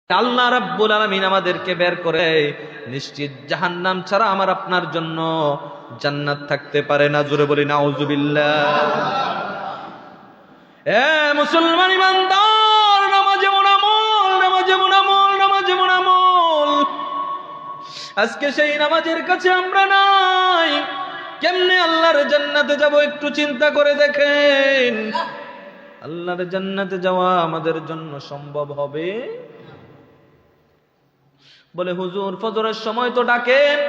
আল্লাহ রাব্বুল আলামিন আমাদেরকে বের করে নিশ্চিত জাহান্নাম ছাড়া আমার আপনার জন্য জান্নাত থাকতে পারে না। জোরে বলি নাউজুবিল্লাহ। এ মুসলমান ইমানদার, নামাজ এমন আমল, নামাজ এমন আমল, নামাজ এমন আমল। আজকে সেই নামাজের কাছে আমরা নাই। কেমনে আল্লাহর জান্নাতে যাব একটু চিন্তা করে দেখেন। আল্লাহর জান্নাতে যাওয়া আমাদের জন্য সম্ভব হবে? বলে হুজুর ফজরের সময় তো ডাকেন,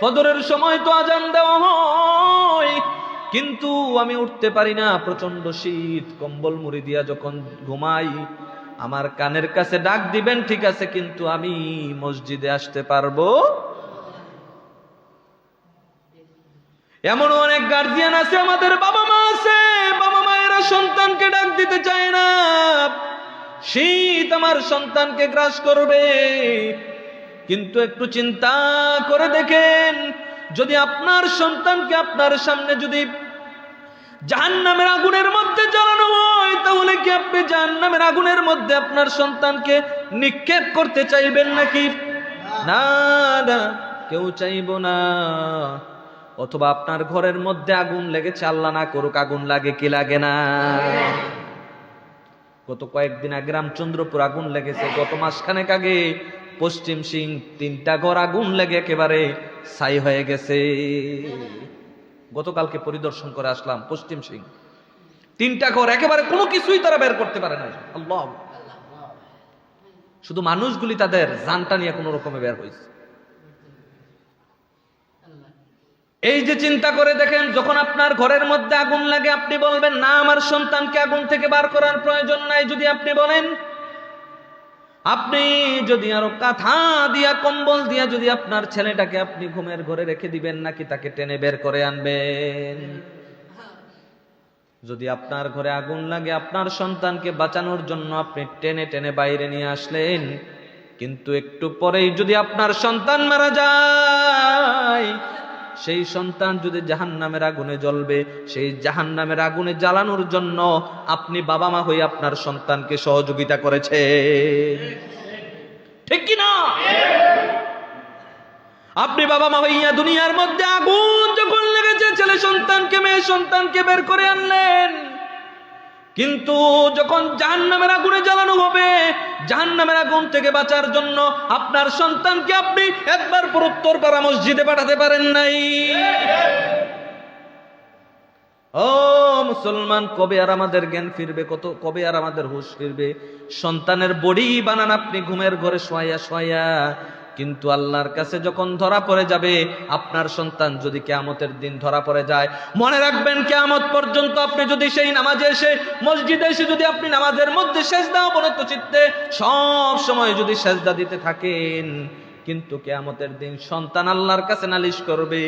ফজরের সময় তো আজান দেওয়া হয়, কিন্তু আমি উঠতে পারি না, প্রচন্ড শীত, কম্বল মুড়ি দিয়া যখন ঘুমাই। আমার কানের কাছে ডাক দিবেন ঠিক আছে, কিন্তু আমি মসজিদে আসতে পারবো? এমন অনেক গার্জিয়ান আছে, আমাদের বাবা মা আছে, বাবা মায়েরা সন্তানকে ডাক দিতে চায় না। শীত আমার সন্তানকে গ্রাস করবে। কিন্তু একটু চিন্তা করে দেখেন, যদি আপনার সন্তানকে আপনার সামনে যদি জাহান্নামের আগুনের মধ্যে জ্বালানো হয়, তাহলে কি আপনি জাহান্নামের আগুনের মধ্যে আপনার সন্তানকে নিক্ষেপ করতে চাইবেন নাকি? না না, কেউ চাইব না। অথবা আপনার ঘরের মধ্যে আগুন লেগেছে, আল্লাহ না করুক আগুন লাগে, কি লাগে না? গত কয়েকদিন আগে রামচন্দ্রপুর আগুন লেগেছে, গত মাসখানেক আগে পশ্চিম সিং 3টা ঘর আগুন লেগে একেবারে ছাই হয়ে গেছে। গতকালকে পরিদর্শন করে আসলাম পশ্চিম সিং, 3টা ঘর একেবারে কোনো কিছুই তারা বের করতে পারে না। আল্লাহ, শুধু মানুষগুলি তাদের জানটা নিয়ে কোনো রকমে বের হয়েছে। এই যে চিন্তা করে দেখেন, যখন আপনার ঘরের মধ্যে আগুন লাগে আপনি বলবেন না আমার সন্তানকে আগুন থেকে বার করার প্রয়োজন নাই। যদি আপনি বলেন, আপনি যদি আরো কাঁথা দিয়া কম্বল দিয়া যদি আপনার ছেলেটাকে আপনি ঘুমের ঘরে রেখে দিবেন, নাকি তাকে টেনে বের করে আনবেন? যদি আপনার ঘরে আগুন লাগে, আপনার সন্তানকে বাঁচানোর জন্য আপনি টেনে টেনে বাইরে নিয়ে আসলেন, কিন্তু একটু পরেই যদি আপনার সন্তান মারা যায়, সেই সন্তান যদি জাহান্নামের আগুনে জ্বলবে, সেই জাহান্নামের আগুনে জ্বালানোর জন্য আপনি বাবা মা হয়ে আপনার সন্তানকে সহযোগিতা করেছে, ঠিক কি না? আপনি বাবা মা হইয়া দুনিয়ার মধ্যে আগুন যখন লেগেছে, ছেলে সন্তানকে মেয়ে সন্তানকে বের করে আনলেন, কিন্তু যখন জাহান্নামের আগুনে জ্বালানো হবে, জাহান্নামের আগুন থেকে বাঁচার জন্য আপনার সন্তানকে আপনি একবার পর উত্তরপাড়া মসজিদে পাঠাতে পারেন নাই। ও মুসলমান, কবে আর আমাদের জ্ঞান ফিরবে? কবে আর আমাদের হুঁশ ফিরবে? সন্তানের বডি বানান আপনি ঘুমের ঘরে শোয়া শোয়া, কিন্তু আল্লাহর কাছে যখন ধরা পড়ে যাবে, আপনার সন্তান যদি কিয়ামতের দিন ধরা পড়ে যায়, মনে রাখবেন কিয়ামত পর্যন্ত আপনি যদি সেই নামাজে এসে মসজিদে এসে যদি আপনি নামাজের মধ্যে সেজদা অবনত চিত্তে সব সময় যদি সেজদা দিতে থাকেন, কিন্তু কিয়ামতের দিন সন্তান আল্লাহর কাছে নালিশ করবে,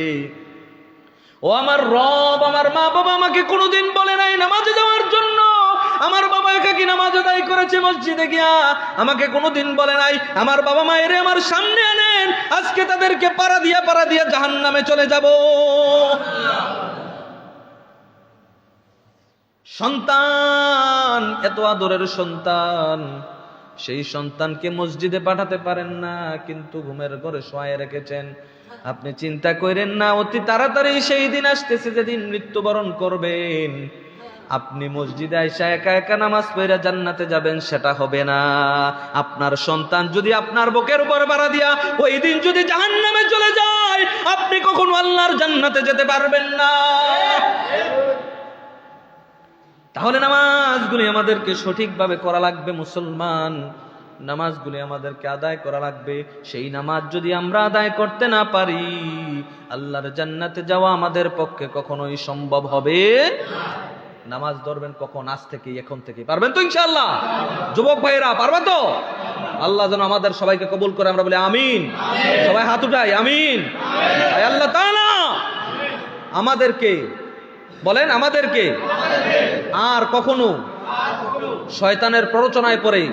ও আমার রব, আমার মা বাবা আমাকে কোনোদিন বলে নাই নামাজে যাওয়ার জন্য, আমার বাবা একাকি নামাজ আদায় করেছে মসজিদে গিয়া, আমাকে কোনোদিন বলে নাই। আমার বাবা মায়ের আমার সামনে আনেন, আজকে তাদেরকে পাড়া দিয়া জাহান্নামে চলে যাব। সন্তান, এত আদরের সন্তান, সেই সন্তানকে মসজিদে পাঠাতে পারেন না, কিন্তু ঘুমের ঘরে শোয়ায় রেখেছেন। আপনি চিন্তা করেন না, অতি তাড়াতাড়ি সেই দিন আসতেছে যেদিন মৃত্যুবরণ করবেন, আপনি মসজিদে আইসা একা একা নামাজ পড়ে জান্নাতে যাবেন, সেটা হবে না। আপনার সন্তান যদি আপনার বুকের উপর পাড়া দিয়া ওই দিন যদি জাহান্নামে চলে যায়, আপনি কখনো আল্লাহর জান্নাতে যেতে পারবেন না। তাহলে নামাজগুলি আমাদেরকে সঠিকভাবে করা লাগবে মুসলমান, নামাজগুলি আমাদেরকে আদায় করা লাগবে। সেই নামাজ যদি আমরা আদায় করতে না পারি, আল্লাহর জান্নাতে যাওয়া আমাদের পক্ষে কখনোই সম্ভব হবে না। নামাজ ধরবেন কখন? আজ থেকে, এখন থেকে। পারবেন তো ইনশাআল্লাহ? যুবক ভাইরা পারবে তো? আল্লাহ যেন আমাদের সবাইকে কবুল করে, আমরা বলি আমিন। সবাই হাত উঠাই আমিন। আল্লাহ তাআলা আমাদেরকে বলেন, আমাদেরকে আর কখনো শয়তানের প্ররোচনায় পড়ে